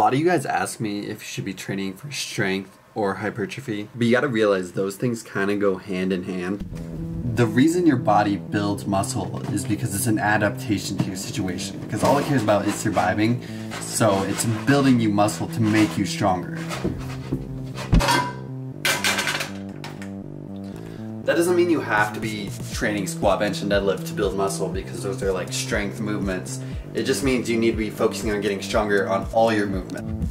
lot of you guys ask me if you should be training for strength or hypertrophy, but you gotta realize those things kind of go hand in hand. The reason your body builds muscle is because it's an adaptation to your situation, because all it cares about is surviving, so it's building you muscle to make you stronger. That doesn't mean you have to be training squat, bench, and deadlift to build muscle, because those are like strength movements. It just means you need to be focusing on getting stronger on all your movement.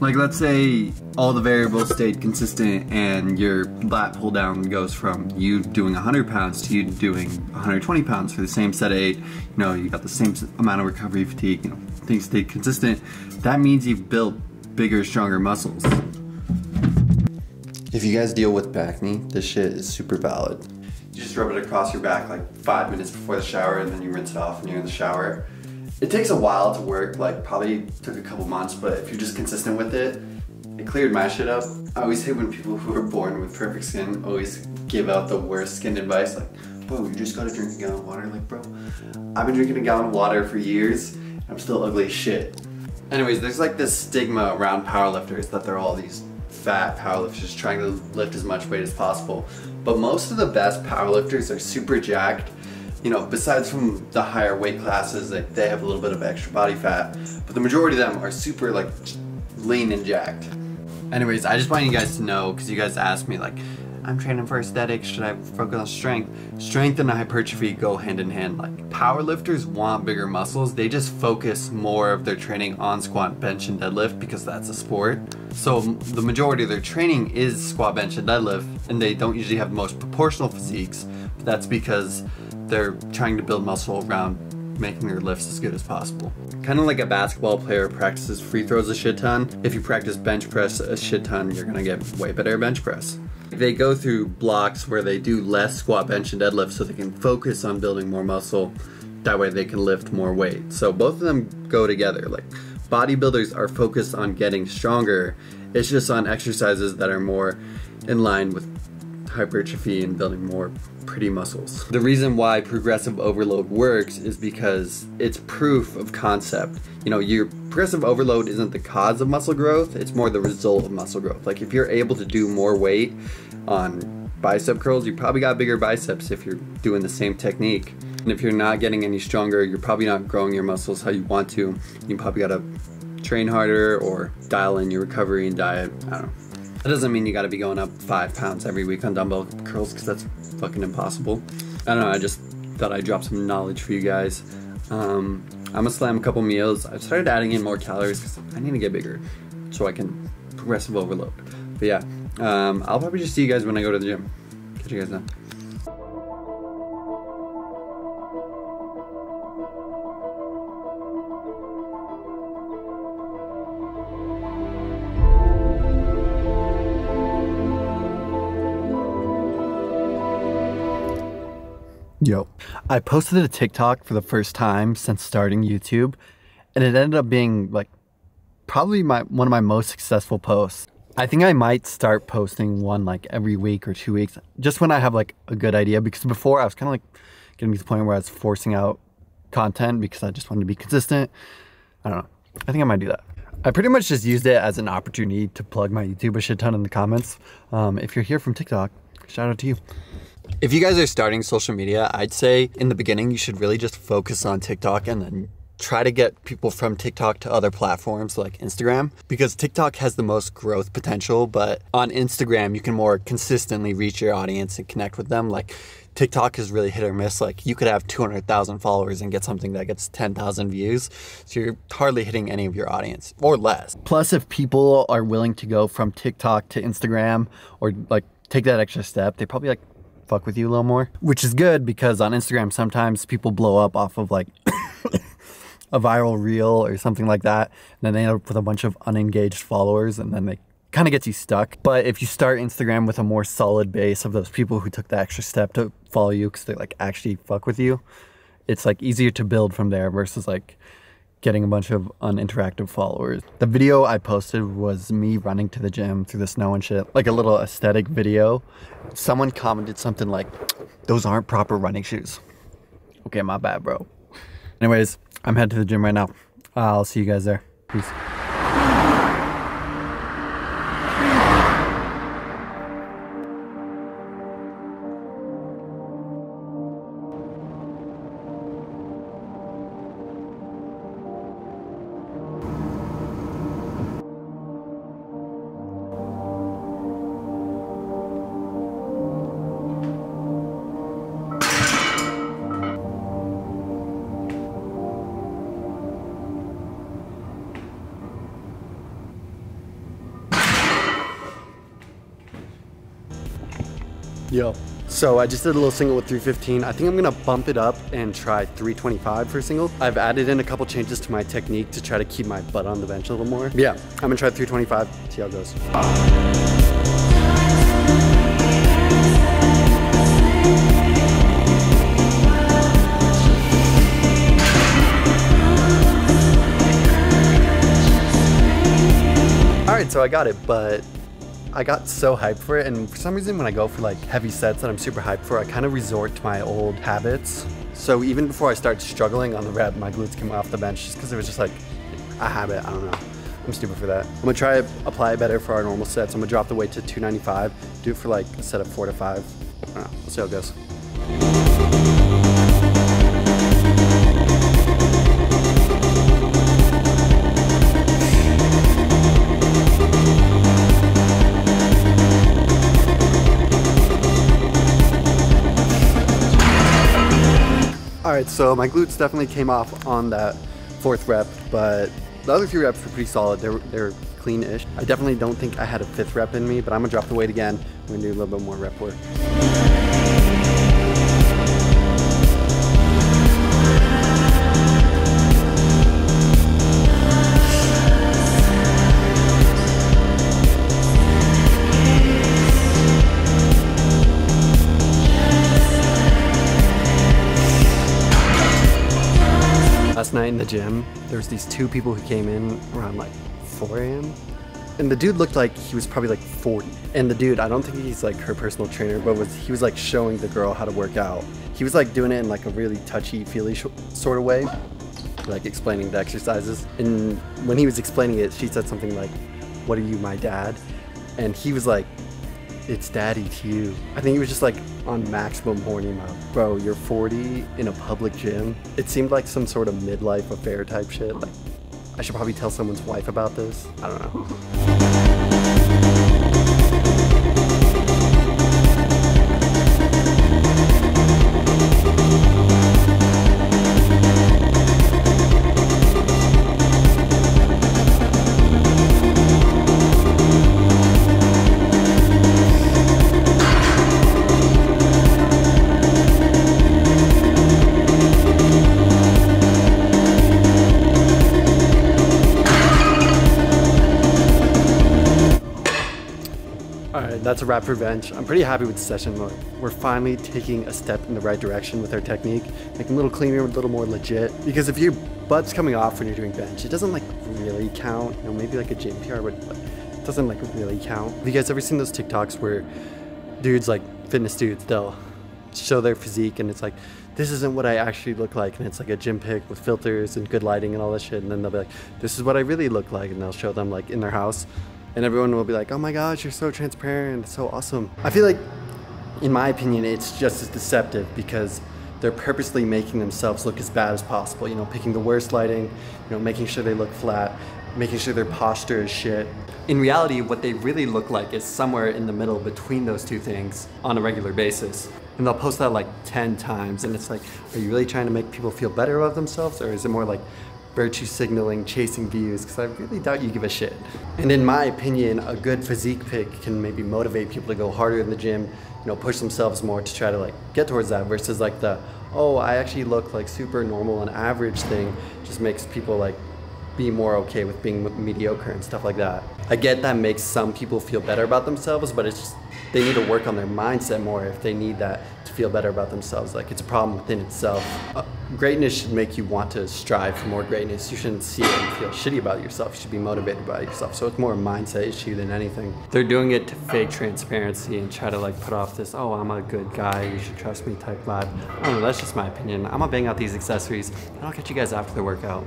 Like, let's say all the variables stayed consistent and your lat pull down goes from you doing 100 pounds to you doing 120 pounds for the same set of 8. You know, you got the same amount of recovery fatigue, you know, things stayed consistent. That means you've built bigger, stronger muscles. If you guys deal with back knee, this shit is super valid. You just rub it across your back like 5 minutes before the shower, and then you rinse it off when you're in the shower. It takes a while to work, like probably took a couple months, but if you're just consistent with it, it cleared my shit up. I always hate when people who are born with perfect skin always give out the worst skin advice, like, bro, you just gotta drink a gallon of water. Like, bro, I've been drinking a gallon of water for years, and I'm still ugly as shit. Anyways, there's like this stigma around powerlifters that they're all these fat powerlifters trying to lift as much weight as possible. But most of the best powerlifters are super jacked. You know, besides from the higher weight classes, like, they have a little bit of extra body fat, but the majority of them are super like lean and jacked. Anyways, I just want you guys to know, because you guys asked me like, I'm training for aesthetics, should I focus on strength? Strength and hypertrophy go hand in hand. Like, powerlifters want bigger muscles, they just focus more of their training on squat, bench, and deadlift because that's a sport. So the majority of their training is squat, bench, and deadlift, and they don't usually have the most proportional physiques, but that's because they're trying to build muscle around making their lifts as good as possible. Kind of like a basketball player practices free throws a shit ton. If you practice bench press a shit ton, you're gonna get way better at bench press. They go through blocks where they do less squat, bench, and deadlift so they can focus on building more muscle. That way they can lift more weight. So both of them go together. Like, bodybuilders are focused on getting stronger. It's just on exercises that are more in line with hypertrophy and building more pretty muscles. The reason why progressive overload works is because it's proof of concept. You know, your progressive overload isn't the cause of muscle growth, it's more the result of muscle growth. Like, if you're able to do more weight on bicep curls, you probably got bigger biceps if you're doing the same technique. And if you're not getting any stronger, you're probably not growing your muscles how you want to. You probably gotta train harder or dial in your recovery and diet. I don't know. That doesn't mean you gotta be going up 5 pounds every week on dumbbell curls, because that's fucking impossible. I don't know, I just thought I'd drop some knowledge for you guys. I'm gonna slam a couple meals. I've started adding in more calories because I need to get bigger so I can progressive overload. But yeah, I'll probably just see you guys when I go to the gym. Catch you guys then. Yo, I posted a TikTok for the first time since starting YouTube, and it ended up being like probably one of my most successful posts. I think I might start posting one like every week or 2 weeks, just when I have like a good idea, because before I was kind of like getting to the point where I was forcing out content because I just wanted to be consistent. I don't know, I think I might do that. I pretty much just used it as an opportunity to plug my YouTube a shit ton in the comments. If you're here from TikTok, shout out to you. If you guys are starting social media, I'd say in the beginning you should really just focus on TikTok and then try to get people from TikTok to other platforms like Instagram, because TikTok has the most growth potential, but on Instagram you can more consistently reach your audience and connect with them. Like, TikTok is really hit or miss. Like, you could have 200,000 followers and get something that gets 10,000 views, so you're hardly hitting any of your audience, or less. Plus, if people are willing to go from TikTok to Instagram or like take that extra step, they probably like fuck with you a little more, which is good, because on Instagram sometimes people blow up off of like a viral reel or something like that, and then they end up with a bunch of unengaged followers, and then they kind of gets you stuck. But if you start Instagram with a more solid base of those people who took the extra step to follow you because they like actually fuck with you, it's like easier to build from there versus like getting a bunch of uninteractive followers. The video I posted was me running to the gym through the snow and shit, like a little aesthetic video. Someone commented something like, "Those aren't proper running shoes." Okay, my bad, bro. Anyways, I'm headed to the gym right now. I'll see you guys there. Peace. Yo. So I just did a little single with 315. I think I'm gonna bump it up and try 325 for a single. I've added in a couple changes to my technique to try to keep my butt on the bench a little more. But yeah, I'm gonna try 325, see how it goes. All right, so I got it, but I got so hyped for it, and for some reason when I go for like heavy sets that I'm super hyped for, I kind of resort to my old habits. So even before I start struggling on the rep, my glutes came off the bench just because it was just like a habit. I don't know. I'm stupid for that. I'm gonna try to apply it better for our normal sets. I'm gonna drop the weight to 295, do it for like a set of 4 to 5. I don't know, we'll see how it goes. All right, so my glutes definitely came off on that 4th rep, but the other 3 reps were pretty solid. They're clean-ish. I definitely don't think I had a 5th rep in me, but I'm gonna drop the weight again. I'm gonna do a little bit more rep work. Last night in the gym, there was these 2 people who came in around like 4 a.m. And the dude looked like he was probably like 40. And the dude, I don't think he's like her personal trainer, but he was like showing the girl how to work out. He was like doing it in like a really touchy-feely sort of way, like explaining the exercises. And when he was explaining it, she said something like, "What are you, my dad?" And he was like, "It's daddy to you." I think he was just like on maximum horny mode. Bro, you're 40 in a public gym. It seemed like some sort of midlife affair type shit. Like, I should probably tell someone's wife about this. I don't know. That's a wrap for bench. I'm pretty happy with the session. We're finally taking a step in the right direction with our technique, making a little cleaner, a little more legit. Because if your butt's coming off when you're doing bench, it doesn't like really count. You know, maybe like a gym PR, but it doesn't like really count. Have you guys ever seen those TikToks where dudes, like fitness dudes, they'll show their physique and it's like, this isn't what I actually look like, and it's like a gym pic with filters and good lighting and all that shit, and then they'll be like, this is what I really look like, and they'll show them like in their house. And everyone will be like, oh my gosh, you're so transparent, it's so awesome. I feel like, in my opinion, it's just as deceptive because they're purposely making themselves look as bad as possible. You know, picking the worst lighting, you know, making sure they look flat, making sure their posture is shit. In reality, what they really look like is somewhere in the middle between those 2 things on a regular basis. And they'll post that like 10 times, and it's like, are you really trying to make people feel better about themselves, or is it more like virtue signaling, chasing views? Because I really doubt you give a shit. And in my opinion, a good physique pic can maybe motivate people to go harder in the gym, you know, push themselves more to try to like get towards that, versus like the, oh, I actually look like super normal and average thing just makes people like be more okay with being mediocre and stuff like that. I get that makes some people feel better about themselves, but it's just, they need to work on their mindset more if they need that to feel better about themselves. Like, it's a problem within itself. Greatness should make you want to strive for more greatness. You shouldn't see it and feel shitty about yourself. You should be motivated by yourself. So it's more a mindset issue than anything. They're doing it to fake transparency and try to like put off this, oh, I'm a good guy, you should trust me type vibe. I don't know, that's just my opinion. I'm gonna bang out these accessories and I'll catch you guys after the workout.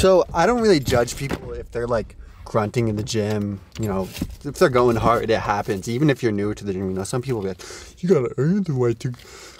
So I don't really judge people if they're like grunting in the gym, you know, if they're going hard, it happens. Even if you're new to the gym, you know, some people be like, you gotta earn the right to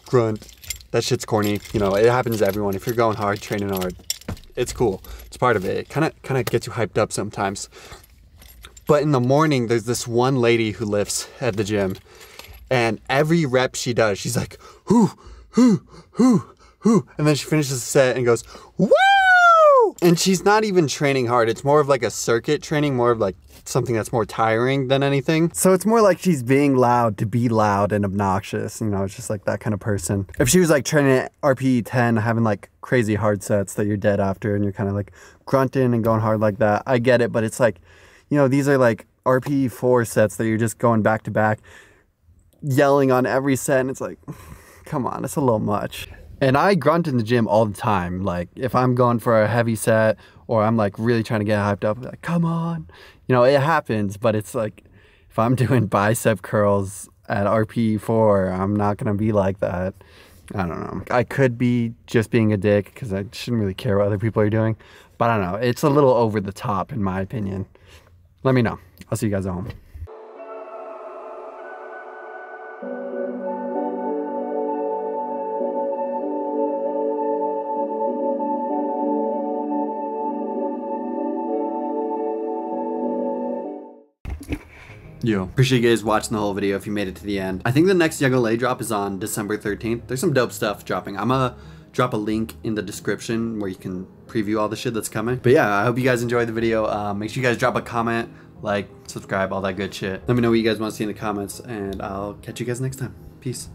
grunt. That shit's corny. You know, it happens to everyone. If you're going hard, training hard, it's cool. It's part of it. It kind of gets you hyped up sometimes. But in the morning, there's this one lady who lifts at the gym, and every rep she does, she's like, whoo, whoo, whoo, whoo. And then she finishes the set and goes, woo! And she's not even training hard. It's more of like a circuit training, more of like something that's more tiring than anything. So it's more like she's being loud to be loud and obnoxious. You know, it's just like that kind of person. If she was like training at RPE 10, having like crazy hard sets that you're dead after and you're kind of like grunting and going hard like that, I get it. But it's like, you know, these are like RPE 4 sets that you're just going back to back, yelling on every set. And it's like, come on, it's a little much. And I grunt in the gym all the time. Like if I'm going for a heavy set or I'm like really trying to get hyped up, like, come on. You know, it happens, but it's like if I'm doing bicep curls at RPE 4, I'm not going to be like that. I don't know. I could be just being a dick because I shouldn't really care what other people are doing. But I don't know. It's a little over the top in my opinion. Let me know. I'll see you guys at home. Yo, appreciate you guys watching the whole video if you made it to the end. I think the next Young Lay drop is on December 13th. There's some dope stuff dropping. I'm gonna drop a link in the description where you can preview all the shit that's coming. But yeah, I hope you guys enjoyed the video. Make sure you guys drop a comment, like, subscribe, all that good shit. Let me know what you guys want to see in the comments, and I'll catch you guys next time. Peace.